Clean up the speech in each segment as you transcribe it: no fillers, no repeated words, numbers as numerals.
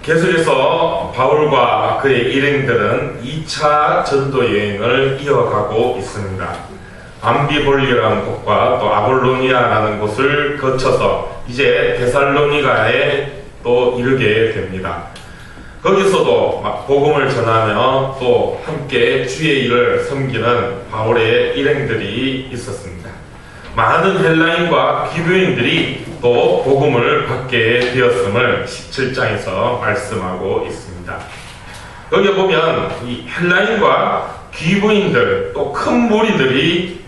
계속해서 바울과 그의 일행들은 2차 전도 여행을 이어가고 있습니다. 암비볼리라는 곳과 또 아볼로니아라는 곳을 거쳐서 이제 데살로니가에 또 이르게 됩니다. 거기서도 복음을 전하며 또 함께 주의 일을 섬기는 바울의 일행들이 있었습니다. 많은 헬라인과 기브인들이 또 복음을 받게 되었음을 17장에서 말씀하고 있습니다. 여기 보면 이 헬라인과 기브인들 또 큰 무리들이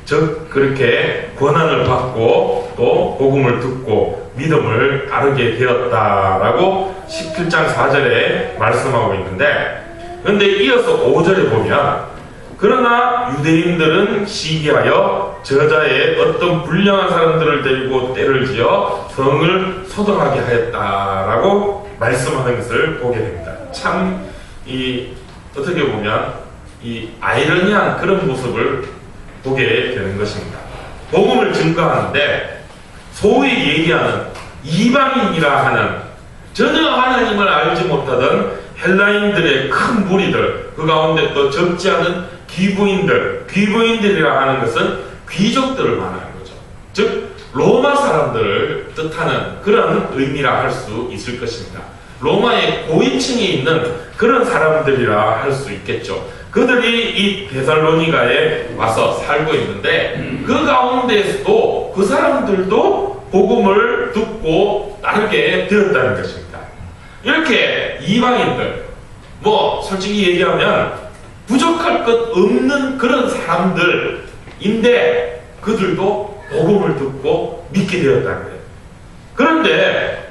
그렇게 권한을 받고 또 복음을 듣고 믿음을 따르게 되었다라고 17장 4절에 말씀하고 있는데, 그런데 이어서 5절에 보면 그러나 유대인들은 시기하여 저자의 어떤 불량한 사람들을 데리고 때를 지어 성을 소동하게 하였다라고 말씀하는 것을 보게 됩니다. 참 어떻게 보면 이 아이러니한 그런 모습을 보게 되는 것입니다. 복음을 증거하는데 소위 얘기하는 이방인이라 하는 전혀 하나님을 알지 못하던 헬라인들의 큰 무리들, 그 가운데 또 적지 않은 귀부인들이라 하는 것은 귀족들을 말하는 거죠. 즉 로마 사람들을 뜻하는 그런 의미라 할 수 있을 것입니다. 로마의 고위층에 있는 그런 사람들이라 할 수 있겠죠. 그들이 이 데살로니가에 와서 살고 있는데 그 가운데에서도 그 사람들도 복음을 듣고 따르게 되었다는 것입니다. 이렇게 이방인들, 솔직히 얘기하면 부족할 것 없는 그런 사람들인데 그들도 복음을 듣고 믿게 되었다는 거예요. 그런데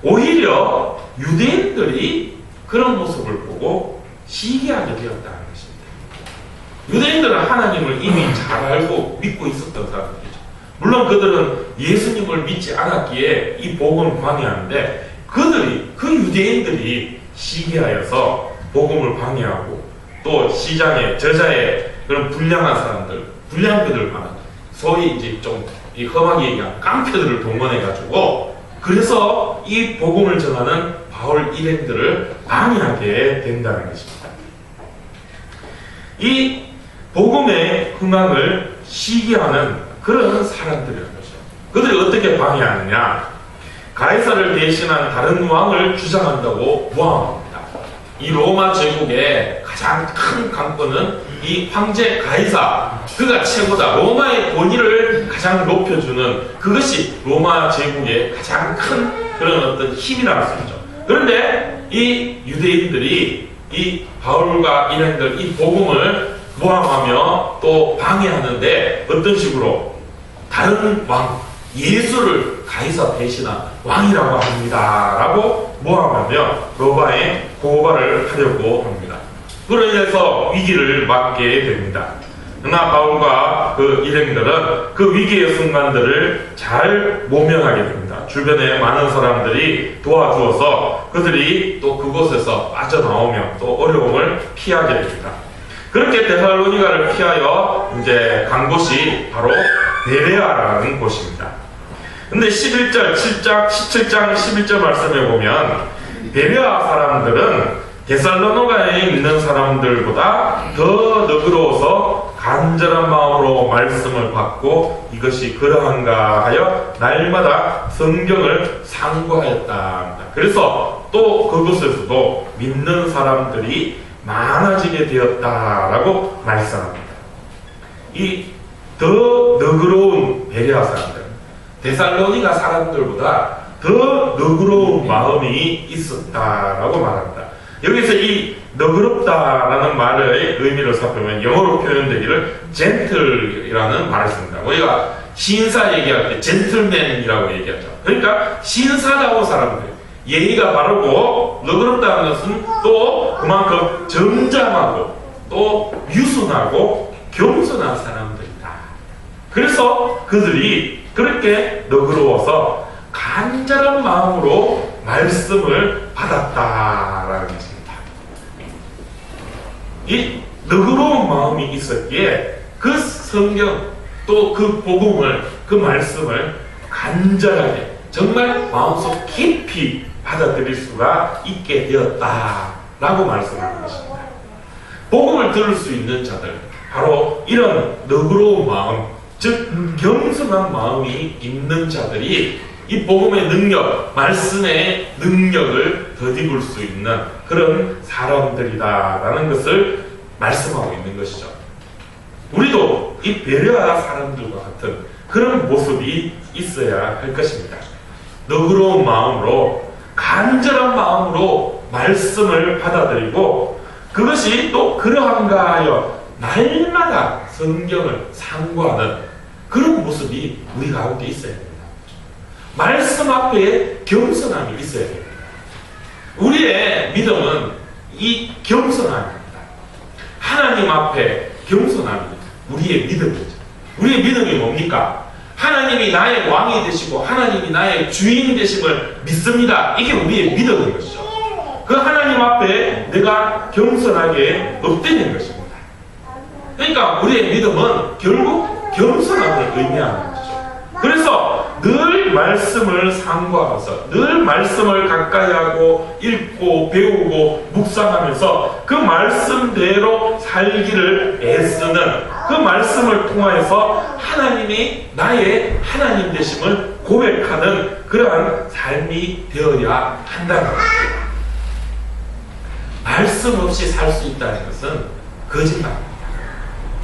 오히려 유대인들이 그런 모습을 보고 시기하게 되었다는 것입니다. 유대인들은 하나님을 이미 잘 알고 믿고 있었던 사람들이죠. 물론 그들은 예수님을 믿지 않았기에 이 복음을 방해하는데 그 유대인들이 시기하여서 복음을 방해하고 또 시장에 저자의 그런 불량한 사람들, 불량배들 말하는 소위 이제 좀 이 험하게 얘기한 깡패들을 동원해가지고 그래서 이 복음을 전하는 바울 일행들을 방해하게 된다는 것입니다. 이 복음의 흥황을 시기하는 그런 사람들이라는 것이죠. 그들이 어떻게 방해하느냐? 가이사를 대신한 다른 왕을 주장한다고 모함합니다. 이 로마 제국의 가장 큰 강권은 이 황제 가이사, 그가 최고다. 로마의 권위를 가장 높여주는 그것이 로마 제국의 가장 큰 그런 어떤 힘이라고 할 수 있죠. 그런데 이 유대인들이 이 바울과 일행들 이 복음을 모함하며 또 방해하는데 어떤 식으로 다른 왕, 예수를 가이사 대신한 왕이라고 합니다 라고 모함하며 로마에 고발을 하려고 합니다. 그로 인해서 위기를 맞게 됩니다. 그러나 바울과 그 일행들은 그 위기의 순간들을 잘 모면하게 됩니다. 주변에 많은 사람들이 도와주어서 그들이 또 그곳에서 빠져나오며 또 어려움을 피하게 됩니다. 그렇게 데살로니가를 피하여 이제 간 곳이 바로 베레아라는 곳입니다. 근데 17장 11절 말씀에 보면 베레아 사람들은 데살로니가에 있는 사람들보다 더 너그러워서 간절한 마음으로 말씀을 받고 이것이 그러한가 하여 날마다 성경을 상고하였다. 그래서 또 그곳에서도 믿는 사람들이 많아지게 되었다라고 말씀합니다. 이 더 너그러운 베레아 사람들, 데살로니가 사람들보다 더 너그러운 마음이 있었다라고 말합니다. 여기서 이 너그럽다라는 말의 의미를 살펴보면 영어로 표현되기를 젠틀이라는 말을 씁니다. 우리가 신사 얘기할 때 젠틀맨이라고 얘기하죠. 그러니까 신사다운 사람들, 예의가 바르고 너그럽다는 것은 또 그만큼 점잖하고 또 유순하고 겸손한 사람들이다. 그래서 그들이 그렇게 너그러워서 간절한 마음으로 말씀을 받았다라는 것입니다. 이 너그러운 마음이 있었기에 그 성경 또 그 복음을 그 말씀을 간절하게 정말 마음속 깊이 받아들일 수가 있게 되었다라고 말씀하는 것입니다. 복음을 들을 수 있는 자들, 바로 이런 너그러운 마음, 즉 겸손한 마음이 있는 자들이 이 복음의 능력, 말씀의 능력을 덧입을 수 있는 그런 사람들이다라는 것을 말씀하고 있는 것이죠. 우리도 이 베레아 사람들과 같은 그런 모습이 있어야 할 것입니다. 너그러운 마음으로, 간절한 마음으로 말씀을 받아들이고, 그것이 또 그러한가 하여 날마다 성경을 상고하는 그런 모습이 우리 가운데 있어야 됩니다. 말씀 앞에 겸손함이 있어야 됩니다. 우리의 믿음은 이 겸손함입니다. 하나님 앞에 겸손함이 우리의 믿음이죠. 우리의 믿음이 뭡니까? 하나님이 나의 왕이 되시고 하나님이 나의 주인이 되심을 믿습니다. 이게 우리의 믿음인 것이죠. 그 하나님 앞에 내가 겸손하게 엎드리는 것입니다. 그러니까 우리의 믿음은 결국 겸손함을 의미하는 것이죠. 그래서 늘 말씀을 상고하면서, 늘 말씀을 가까이 하고 읽고 배우고 묵상하면서 그 말씀대로 살기를 애쓰는, 그 말씀을 통하여서 하나님이 나의 하나님 되심을 고백하는 그러한 삶이 되어야 한다는 것입니다. 말씀 없이 살 수 있다는 것은 거짓말입니다.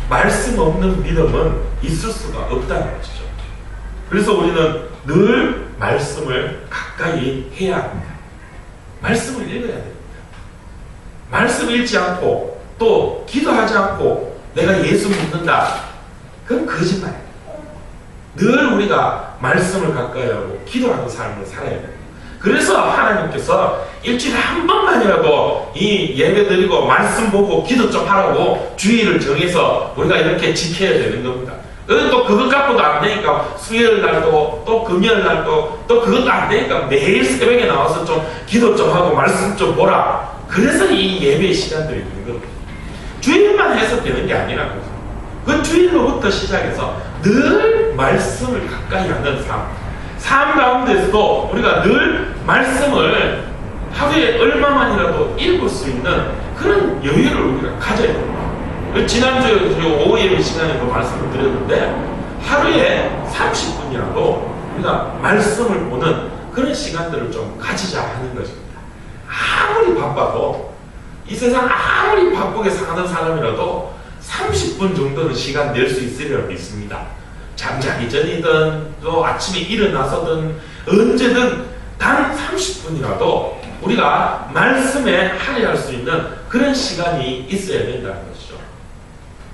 말씀 없는 믿음은 있을 수가 없다는 것이죠. 그래서 우리는 늘 말씀을 가까이 해야 합니다. 말씀을 읽어야 됩니다. 말씀 읽지 않고 또 기도하지 않고 내가 예수 믿는다, 그건 거짓말입니다. 늘 우리가 말씀을 가까이 하고 기도하는 삶을 살아야 됩니다. 그래서 하나님께서 일주일에 한 번만이라도 이 예배 드리고 말씀 보고 기도 좀 하라고 주일을 정해서 우리가 이렇게 지켜야 되는 겁니다. 또 그것 갖고도 안 되니까 수요일 날도 또 금요일 날도 또 그것도 안 되니까 매일 새벽에 나와서 좀 기도 좀 하고 말씀 좀 보라. 그래서 이 예배 시간들이 있는 겁니다. 주일만 해서 되는 게 아니라고. 그 주일로부터 시작해서 늘 말씀을 가까이 하는 삶 가운데서도 우리가 늘 말씀을 하루에 얼마만이라도 읽을 수 있는 그런 여유를 우리가 가져야 됩니다. 지난주에 오후예배 시간에도 말씀을 드렸는데 하루에 30분이라도 우리가 말씀을 보는 그런 시간들을 좀 가지자 하는 것입니다. 아무리 바빠도, 이 세상 아무리 바쁘게 사는 사람이라도 30분 정도는 시간 낼 수 있으리라 믿습니다. 잠자기 전이든 또 아침에 일어나서든 언제든 단 30분이라도 우리가 말씀에 할애할 수 있는 그런 시간이 있어야 된다는 것이죠.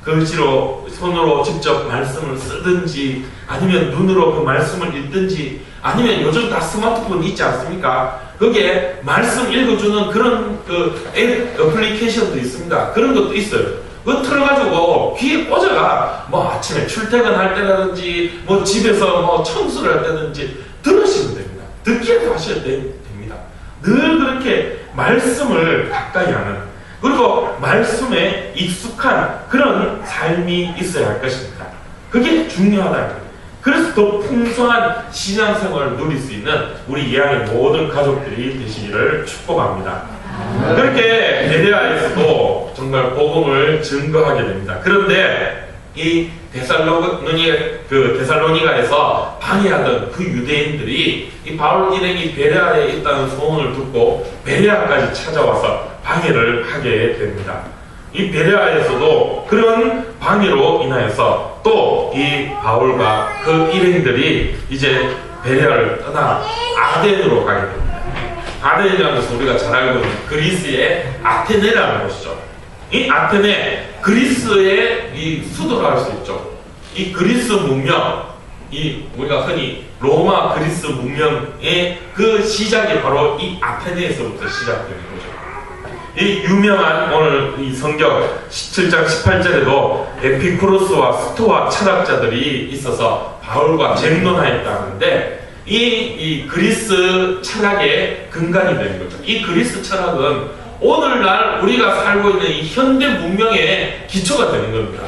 글씨로 손으로 직접 말씀을 쓰든지 아니면 눈으로 그 말씀을 읽든지 아니면 요즘 다 스마트폰 있지 않습니까? 거기에 말씀 읽어주는 그런 그 애플리케이션도 있습니다. 그런 것도 있어요. 그거 틀어가지고 귀에 꽂아가 뭐 아침에 출퇴근할 때라든지 뭐 집에서 뭐 청소를 할 때든지 들으시면 됩니다. 듣기라도 하셔야 됩니다. 늘 그렇게 말씀을 가까이 하는, 그리고 말씀에 익숙한 그런 삶이 있어야 할 것입니다. 그게 중요하다는 거예요. 그래서 더 풍성한 신앙생활을 누릴 수 있는 우리 예양의 모든 가족들이 되시기를 축복합니다. 그렇게 베레아에서도 정말 복음을 증거하게 됩니다. 그런데 이 데살로니가에서 방해하던 그 유대인들이 이 바울 일행이 베레아에 있다는 소문을 듣고 베레아까지 찾아와서 방해를 하게 됩니다. 이 베레아에서도 그런 방해로 인하여서 또 이 바울과 그 일행들이 이제 베레아를 떠나 아덴으로 가게 됩니다. 아덴이라는 것은 우리가 잘 알고 있는 그리스의 아테네라는 곳이죠. 이 아테네, 그리스의 이 수도라 할 수 있죠. 이 그리스 문명, 이 우리가 흔히 로마 그리스 문명의 그 시작이 바로 이 아테네에서부터 시작되는 거죠. 이 유명한 오늘 이 성경 17장 18절에도 에피쿠로스와 스토아 철학자들이 있어서 바울과 쟁론하였다는데 이 그리스 철학의 근간이 되는 거죠. 이 그리스 철학은 오늘날 우리가 살고 있는 이 현대 문명의 기초가 되는 겁니다.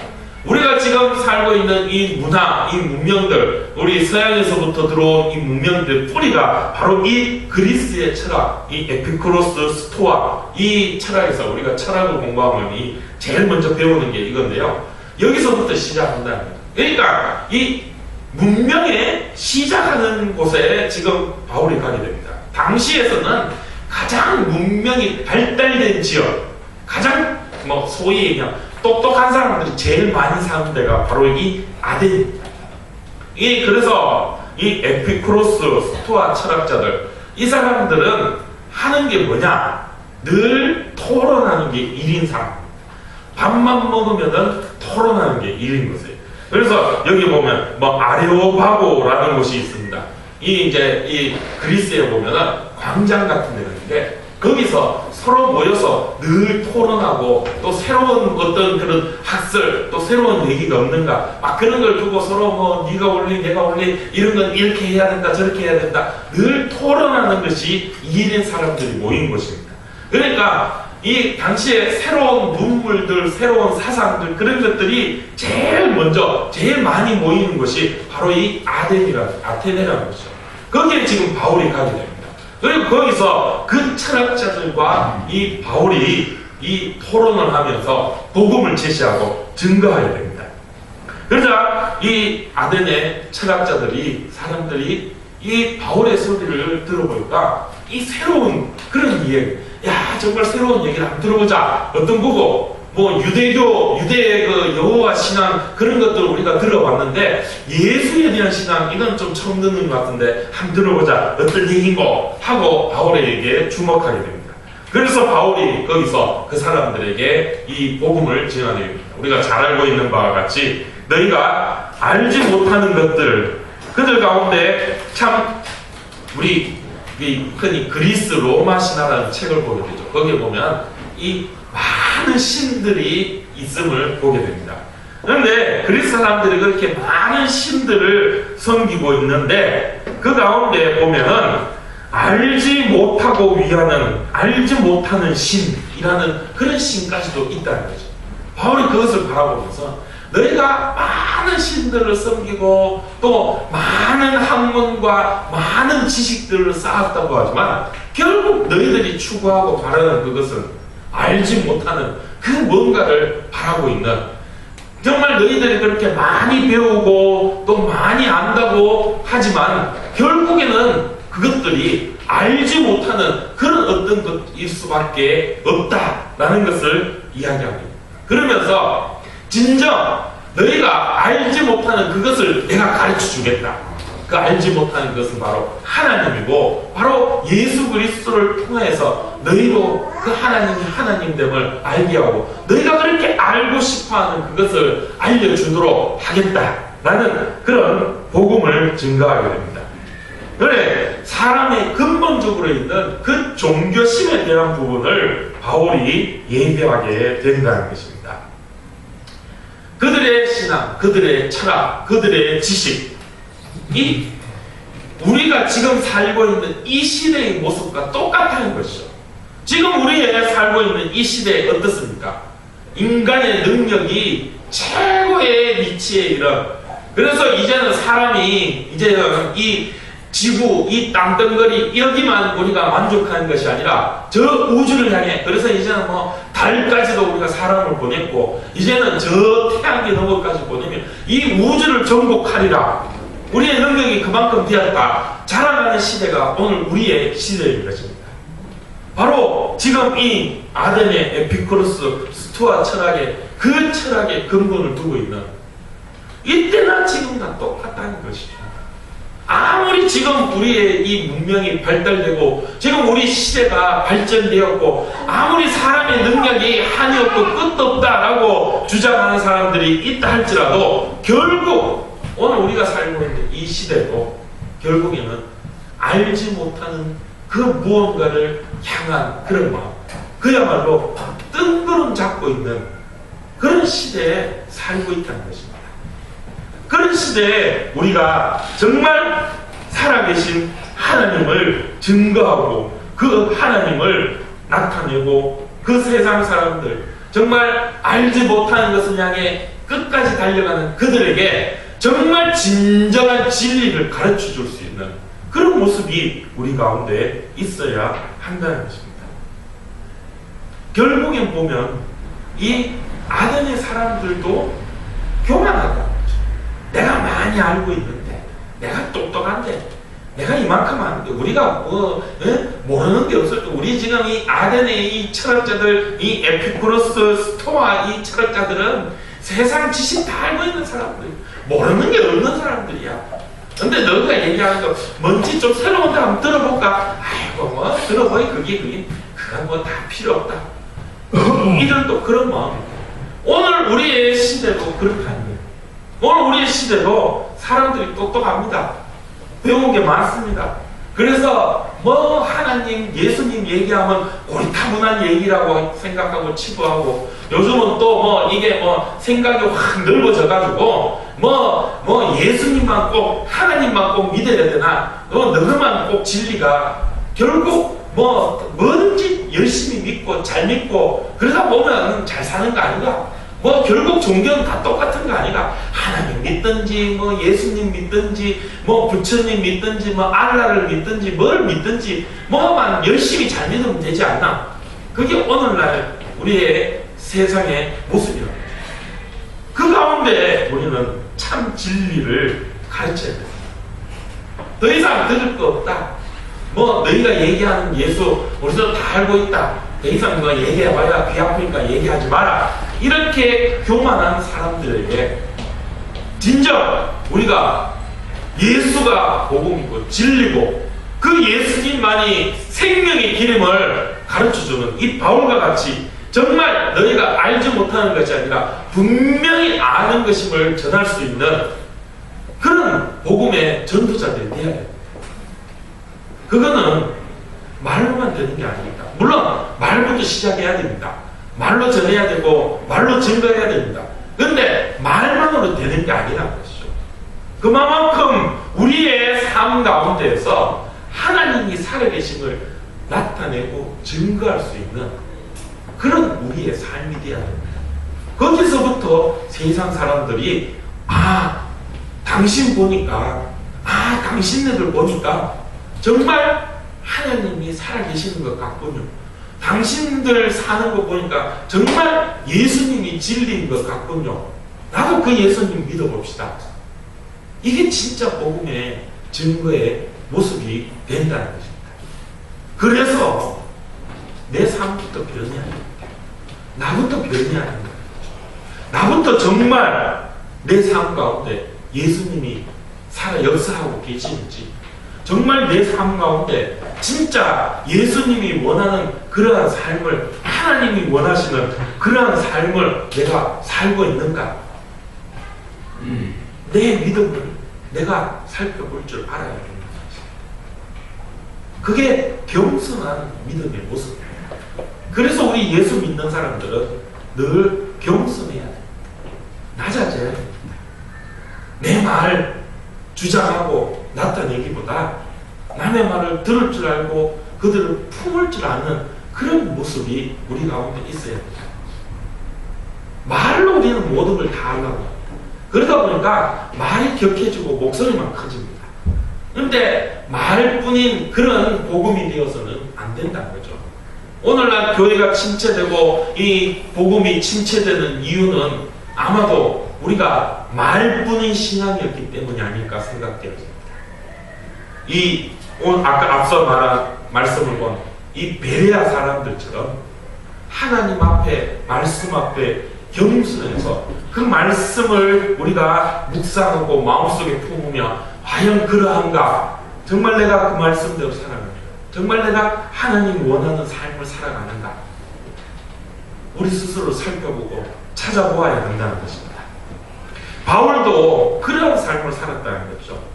우리가 지금 살고 있는 이 문화, 이 문명들, 우리 서양에서부터 들어온 이 문명들 뿌리가 바로 이 그리스의 철학, 이 에피쿠로스, 스토아, 이 철학에서 우리가 철학을 공부하면 제일 먼저 배우는 게 이건데요. 여기서부터 시작한다는 거예요. 그러니까 이 문명의 시작하는 곳에 지금 바울이 가게 됩니다. 당시에서는 가장 문명이 발달된 지역, 가장 소위 얘기하면 똑똑한 사람들이 제일 많이 사는 데가 바로 이 아덴입니다. 그래서 이 에피쿠로스, 스토아 철학자들, 이 사람들은 하는 게 뭐냐? 늘 토론하는 게 일인상. 밥만 먹으면은 토론하는 게 일인 것이에요. 그래서 여기 보면 아레오바고라는 곳이 있습니다. 이 그리스에 보면은 광장 같은 데가 있는데 거기서 서로 모여서 늘 토론하고 또 새로운 어떤 그런 학설 또 새로운 얘기가 없는가 막 그런 걸 두고 서로 네가 올리 내가 올리 이런 건 이렇게 해야 된다 저렇게 해야 된다 늘 토론하는 것이 일인 사람들이 모인 것입니다. 그러니까 이 당시에 새로운 문물들 새로운 사상들 그런 것들이 제일 먼저 제일 많이 모이는 것이 바로 이 아테네라는 것이죠. 거기에 지금 바울이 가게 됩니다. 그리고 거기서 그 철학자들과 이 바울이 이 토론을 하면서 복음을 제시하고 증거하게 됩니다. 그러자 이 아덴의 철학자들이 사람들이 이 바울의 소리를 들어보니까 이 새로운 그런 이야기, 야 정말 새로운 얘기를 한번 들어보자. 어떤 거고 유대의 그 여호와 신앙 그런 것들 우리가 들어봤는데 예수에 대한 신앙 이건 좀 처음 듣는 것 같은데 한번 들어보자. 어떤 얘기인고 하고 바울에게 주목하게 됩니다. 그래서 바울이 거기서 그 사람들에게 이 복음을 전하게 됩니다. 우리가 잘 알고 있는 바와 같이 너희가 알지 못하는 것들 그들 가운데 참 우리 흔히 그리스 로마 신화라는 책을 보게 되죠. 거기에 보면 이 많은 신들이 있음을 보게 됩니다. 그런데 그리스 사람들이 그렇게 많은 신들을 섬기고 있는데 그 가운데 보면은 알지 못하고 위하는 알지 못하는 신이라는 그런 신까지도 있다는 거죠. 바울이 그것을 바라보면서 너희가 많은 신들을 섬기고 또 많은 학문과 많은 지식들을 쌓았다고 하지만 결국 너희들이 추구하고 바라는 그것은 알지 못하는 그 뭔가를 바라고 있는 정말 너희들이 그렇게 많이 배우고 또 많이 안다고 하지만 결국에는 그것들이 알지 못하는 그런 어떤 것일 수밖에 없다라는 것을 이야기합니다. 그러면서 진정 너희가 알지 못하는 그것을 내가 가르쳐 주겠다. 그 알지 못하는 것은 바로 하나님이고 바로 예수 그리스도를 통해서 너희도 그 하나님이 하나님됨을 알게 하고 너희가 그렇게 알고 싶어하는 그것을 알려주도록 하겠다라는 그런 복음을 증거하게 됩니다. 그래 사람의 근본적으로 있는 그 종교심에 대한 부분을 바울이 예비하게 된다는 것입니다. 그들의 신앙, 그들의 철학, 그들의 지식 이 우리가 지금 살고 있는 이 시대의 모습과 똑같다는 것이죠. 지금 우리가 살고 있는 이 시대에 어떻습니까? 인간의 능력이 최고의 위치에 이른 그래서 이제는 사람이 이제는 이 지구, 이 땅덩어리 여기만 우리가 만족하는 것이 아니라 저 우주를 향해 그래서 이제는 달까지도 우리가 사람을 보냈고 이제는 저 태양계 너머까지 보내면 이 우주를 정복하리라 우리의 능력이 그만큼 되었다 자랑하는 시대가 오늘 우리의 시대인 것입니다. 바로 지금 이 아덴의 에피쿠로스 스토아 철학의 그 철학의 근본을 두고 있는 이때나 지금나 똑같다는 것이죠. 아무리 지금 우리의 이 문명이 발달되고 지금 우리 시대가 발전되었고 아무리 사람의 능력이 한이 없고 끝도 없다라고 주장하는 사람들이 있다 할지라도 결국 오늘 우리가 살고 있는 이 시대도 결국에는 알지 못하는 그 무언가를 향한 그런 마음 그야말로 뜬구름 잡고 있는 그런 시대에 살고 있다는 것입니다. 그런 시대에 우리가 정말 살아계신 하나님을 증거하고 그 하나님을 나타내고 그 세상 사람들 정말 알지 못하는 것을 향해 끝까지 달려가는 그들에게 정말 진정한 진리를 가르쳐 줄 수 있는 그런 모습이 우리 가운데 있어야 한다는 것입니다. 결국엔 보면 이 아덴의 사람들도 교만하다는 거죠. 내가 많이 알고 있는데, 내가 똑똑한데, 내가 이만큼 아는데, 우리가 모르는 게 없을 때, 우리 지금 이 아덴의 이 철학자들, 이 에피쿠로스, 스토아 이 철학자들은 세상 지식 다 알고 있는 사람들, 모르는 게 없는 사람들이야. 근데 너가 얘기하는 거 뭔지 좀 새로운 데 한번 들어볼까? 아이고 뭐 들어보니 그건 뭐 다 필요 없다. 이들도 그런 마음이에요. 오늘 우리의 시대도 그렇게 아니에요. 오늘 우리의 시대도 사람들이 똑똑합니다. 배운 게 많습니다. 그래서 뭐 하나님, 예수님 얘기하면 고리타분한 얘기라고 생각하고 치부하고, 요즘은 또 뭐 이게 뭐 생각이 확 넓어져가지고 뭐 예수님만 꼭, 하나님만 꼭 믿어야 되나, 너만 꼭 진리가, 결국 뭐든지 열심히 믿고 잘 믿고 그러다 보면 잘 사는 거 아닌가? 뭐 결국 종교는 다 똑같은 거 아닌가? 하나님 믿든지 뭐 예수님 믿든지 뭐 부처님 믿든지 뭐 알라를 믿든지 뭘 믿든지 뭐만 열심히 잘 믿으면 되지 않나? 그게 오늘날 우리의 세상의 모습이라고. 그 가운데 우리는 참 진리를 가르쳐야 됩니다. 더 이상 들을 거 없다. 뭐 너희가 얘기하는 예수 우리도 다 알고 있다. 더 이상 너 얘기해봐야 귀 아프니까 얘기하지 마라. 이렇게 교만한 사람들에게 진정 우리가 예수가 복음이고 진리고 그 예수님만이 생명의 기름을 가르쳐주는 이 바울과 같이 정말 너희가 알지 못하는 것이 아니라 분명히 아는 것임을 전할 수 있는 그런 복음의 전도자들이 되어야 됩니다. 그거는 말로만 되는 게 아닙니다. 물론 말부터 시작해야 됩니다. 말로 전해야 되고 말로 증거해야 됩니다. 그런데 말만으로 되는 게 아니라는 것이죠. 그만큼 우리의 삶 가운데에서 하나님이 살아계심을 나타내고 증거할 수 있는 그런 우리의 삶이 되어야 됩니다. 거기서부터 세상 사람들이 당신 보니까 당신네들 보니까 정말 하나님이 살아계시는 것 같군요. 당신들 사는 거 보니까 정말 예수님이 진리인 것 같군요. 나도 그 예수님 믿어봅시다. 이게 진짜 복음의 증거의 모습이 된다는 것입니다. 그래서 내 삶부터 변해야 됩니다. 나부터 변해야 됩니다. 나부터 정말 내 삶 가운데 예수님이 살아 역사하고 계시는지, 정말 내 삶 가운데 진짜 예수님이 원하는 그러한 삶을, 하나님이 원하시는 그러한 삶을 내가 살고 있는가? 내 믿음을 내가 살펴볼 줄 알아야 됩니다. 그게 겸손한 믿음의 모습입니다. 그래서 우리 예수 믿는 사람들은 늘 겸손해야 됩니다. 낮아져야 됩니다. 내 말 주장하고 나타내기보다 남의 말을 들을 줄 알고 그들을 품을 줄 아는 그런 모습이 우리 가운데 있어야 됩니다. 말로 우리는 모든 걸 다 하려고 합니다. 그러다 보니까 말이 격해지고 목소리만 커집니다. 그런데 말뿐인 그런 복음이 되어서는 안 된다는 거죠. 오늘날 교회가 침체되고 이 복음이 침체되는 이유는 아마도 우리가 말뿐인 신앙이었기 때문이 아닐까 생각되어집니다. 오늘 아까 앞서 말한 말씀을 본 이 베레아 사람들처럼 하나님 앞에, 말씀 앞에 겸손해서 그 말씀을 우리가 묵상하고 마음속에 품으며 과연 그러한가? 정말 내가 그 말씀대로 살아가는가? 정말 내가 하나님 원하는 삶을 살아가는가? 우리 스스로 살펴보고 찾아보아야 된다는 것입니다. 바울도 그런 삶을 살았다는 거죠.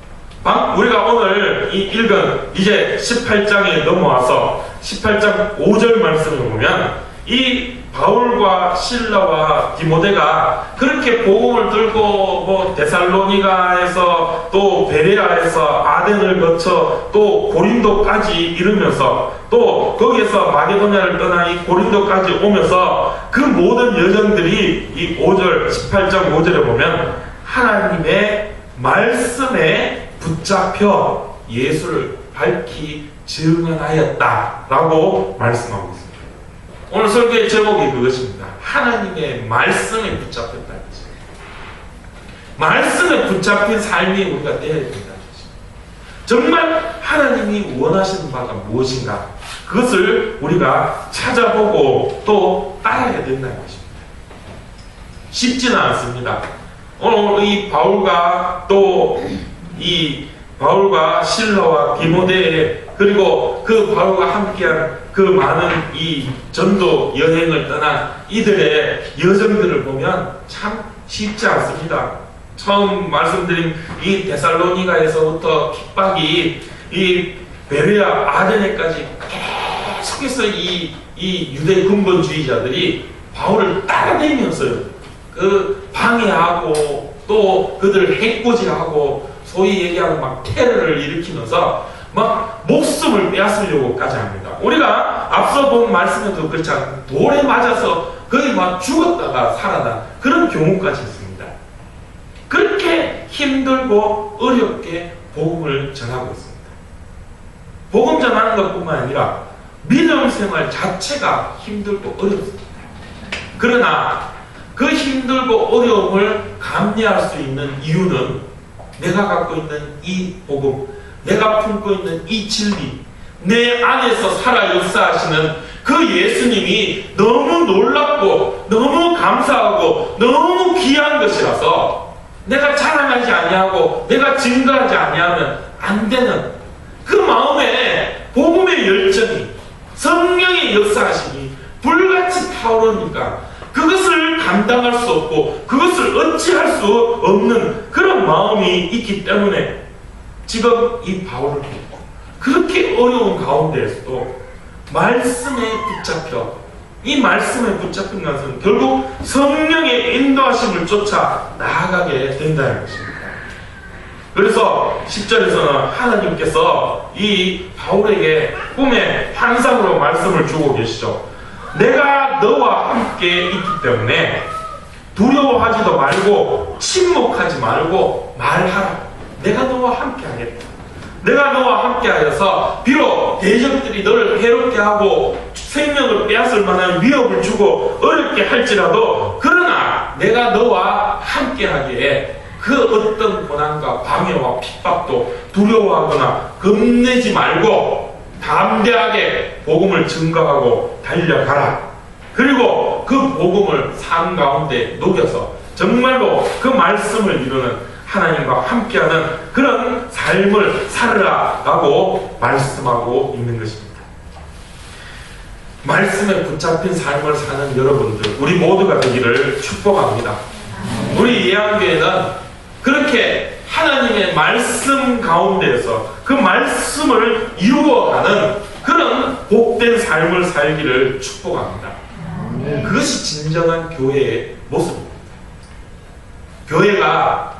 우리가 오늘 읽은 이제 18장에 넘어와서 18장 5절 말씀을 보면 이 바울과 실라와 디모데가 그렇게 복음을 들고 뭐 데살로니가에서 또 베레아에서 아덴을 거쳐 또 고린도까지 이르면서 또 거기에서 마게도냐를 떠나 이 고린도까지 오면서 그 모든 여정들이 이 5절 18장 5절에 보면 하나님의 말씀에 붙잡혀 예수를 밝히 증언하였다라고 말씀하고 있습니다. 오늘 설교의 제목이 그것입니다. 하나님의 말씀에 붙잡혔다는 것입니다. 말씀에 붙잡힌 삶이 우리가 되어야 된다는 것입니다. 정말 하나님이 원하시는 바가 무엇인가, 그것을 우리가 찾아보고 또 따라야 된다는 것입니다. 쉽지는 않습니다. 오늘 이 바울과 또 이 바울과 실라와 디모데, 그리고 그 바울과 함께한 그 많은 이 전도 여행을 떠난 이들의 여정들을 보면 참 쉽지 않습니다. 처음 말씀드린 이 데살로니가에서부터 핍박이 이 베레아 아데네까지 계속해서 이 유대 근본주의자들이 바울을 따라다니면서 그 방해하고 또 그들을 해코지하고 소위 얘기하는 막 테러를 일으키면서 막 목숨을 빼앗으려고까지 합니다. 우리가 앞서 본 말씀에도 그렇잖아요. 돌에 맞아서 거의 막 죽었다가 살아난 그런 경우까지 있습니다. 그렇게 힘들고 어렵게 복음을 전하고 있습니다. 복음 전하는 것뿐만 아니라 믿음 생활 자체가 힘들고 어렵습니다. 그러나 그 힘들고 어려움을 감내할 수 있는 이유는 내가 갖고 있는 이 복음, 내가 품고 있는 이 진리, 내 안에서 살아 역사하시는 그 예수님이 너무 놀랍고 너무 감사하고 너무 귀한 것이라서 내가 자랑하지 아니하고 내가 증거하지 아니하면 안 되는 그 마음에 복음의 열정이, 성령의 역사하심이 불같이 타오르니까 그것을 감당할 수 없고 그것을 어찌할 수 없는 그런 마음이 있기 때문에 지금 이 바울을 그렇게 어려운 가운데에서도 말씀에 붙잡혀, 이 말씀에 붙잡힌 것은 결국 성령의 인도하심을 쫓아 나아가게 된다는 것입니다. 그래서 10절에서는 하나님께서 이 바울에게 꿈의 환상으로 말씀을 주고 계시죠. 내가 너와 함께 있기 때문에 두려워하지도 말고 침묵하지 말고 말하라. 내가 너와 함께 하겠다. 내가 너와 함께 하여서 비록 대적들이 너를 해롭게 하고 생명을 빼앗을 만한 위협을 주고 어렵게 할지라도 그러나 내가 너와 함께 하기에 그 어떤 고난과 방해와 핍박도 두려워하거나 겁내지 말고 담대하게 복음을 증거하고 달려가라. 그리고 그 복음을 삶 가운데 녹여서 정말로 그 말씀을 이루는 하나님과 함께하는 그런 삶을 살으라라고 말씀하고 있는 것입니다. 말씀에 붙잡힌 삶을 사는 여러분들, 우리 모두가 되기를 축복합니다. 우리 예안교회는 그렇게 하나님의 말씀 가운데에서 그 말씀을 이루어가는 그런 복된 삶을 살기를 축복합니다. 그것이 진정한 교회의 모습입니다. 교회가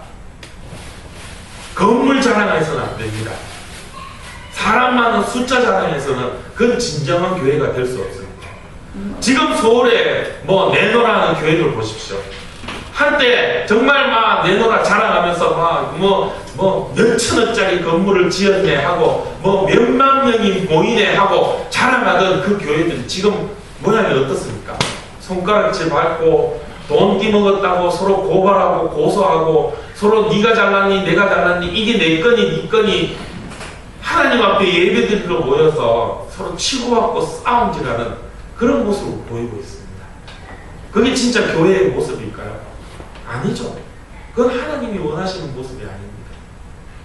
건물 자랑해서는 안 됩니다. 사람 많은 숫자 자랑해서는 그건 진정한 교회가 될 수 없습니다. 지금 서울에 뭐 내노라는 교회들 보십시오. 한때 정말 막 내노라 자랑하면서 막 몇천억짜리 건물을 지었네 하고 뭐 몇만 명이 모이네 하고 자랑하던 그 교회들이 지금 모양이 어떻습니까? 손가락질 밟고 돈 끼먹었다고 서로 고발하고 고소하고 서로 네가 잘났니 내가 잘났니 이게 내 건이 네 건이 하나님 앞에 예배드리러 모여서 서로 치고받고 싸움질하는 그런 모습을 보이고 있습니다. 그게 진짜 교회의 모습일까요? 아니죠. 그건 하나님이 원하시는 모습이 아닙니다.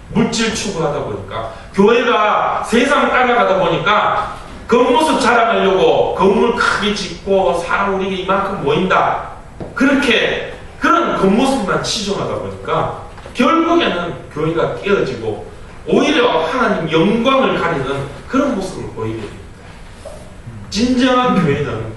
물질 추구하다 보니까 교회가 세상 따라가다 보니까 겉모습 자랑하려고 건물 크게 짓고 사람 우리가 이만큼 모인다. 그렇게 그런 겉모습만 치중하다 보니까 결국에는 교회가 깨어지고 오히려 하나님 영광을 가리는 그런 모습을 보이게 됩니다. 진정한 교회는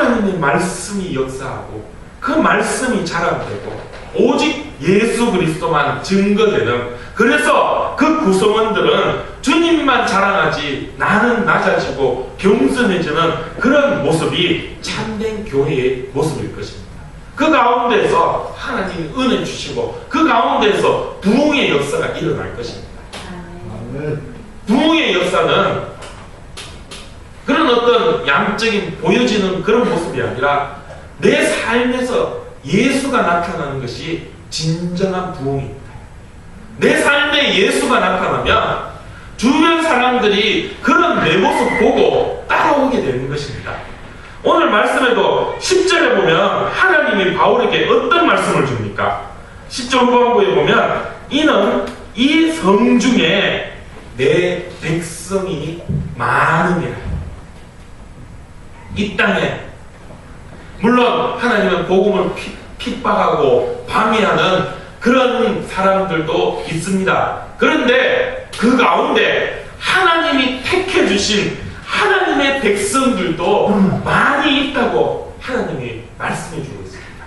하나님의 말씀이 역사하고 그 말씀이 자랑되고 오직 예수 그리스도만 증거되는, 그래서 그 구성원들은 주님만 자랑하지 나는 낮아지고 겸손해지는 그런 모습이 참된 교회의 모습일 것입니다. 그 가운데서 하나님이 은혜 주시고 그 가운데서 부흥의 역사가 일어날 것입니다. 부흥의 역사는 그런 어떤 양적인 보여지는 그런 모습이 아니라 내 삶에서 예수가 나타나는 것이 진정한 부흥입니다. 내 삶에 예수가 나타나면 주변 사람들이 그런 내 모습 보고 따라오게 되는 것입니다. 오늘 말씀에도 10절에 보면 하나님이 바울에게 어떤 말씀을 줍니까? 10절 후반부에 보면 이는 이 성 중에 내 백성이 많음이라. 이 땅에 물론 하나님은 복음을 핍박하고 방해하는 그런 사람들도 있습니다. 그런데 그 가운데 하나님이 택해 주신 하나님의 백성들도 많이 있다고 하나님이 말씀해 주고 있습니다.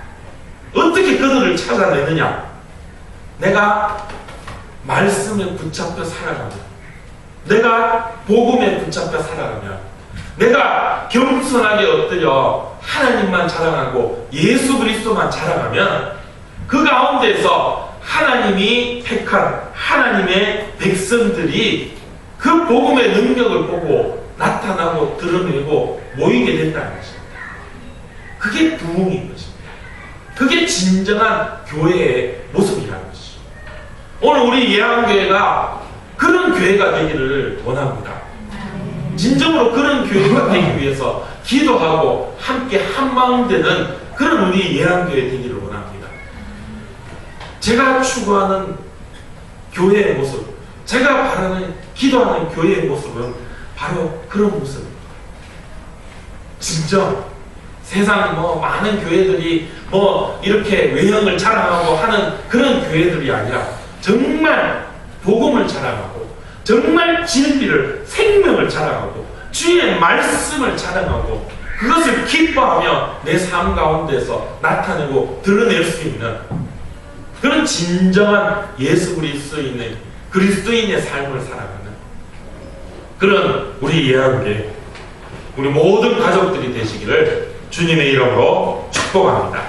어떻게 그들을 찾아내느냐? 내가 말씀에 붙잡혀 살아가면, 내가 복음에 붙잡혀 살아가면, 내가 겸손하게 엎드려 하나님만 자랑하고 예수 그리스도만 자랑하면 그 가운데서 하나님이 택한 하나님의 백성들이 그 복음의 능력을 보고 나타나고 드러내고 모이게 된다는 것입니다. 그게 부흥인 것입니다. 그게 진정한 교회의 모습이라는 것이죠. 오늘 우리 예한교회가 그런 교회가 되기를 원합니다. 진정으로 그런 교회가 되기 위해서 기도하고 함께 한마음 되는 그런 우리 예한교회 되기를 원합니다. 제가 추구하는 교회의 모습, 제가 바라는 기도하는 교회의 모습은 바로 그런 모습입니다. 진정 세상 많은 교회들이 이렇게 외형을 자랑하고 하는 그런 교회들이 아니라 정말 복음을 자랑하고 정말 진리를, 생명을 자랑하고 주의 말씀을 자랑하고 그것을 기뻐하며 내 삶 가운데서 나타내고 드러낼 수 있는 그런 진정한 예수 그리스도인의 삶을 살아가는 그런 우리 예한교회, 우리 모든 가족들이 되시기를 주님의 이름으로 축복합니다.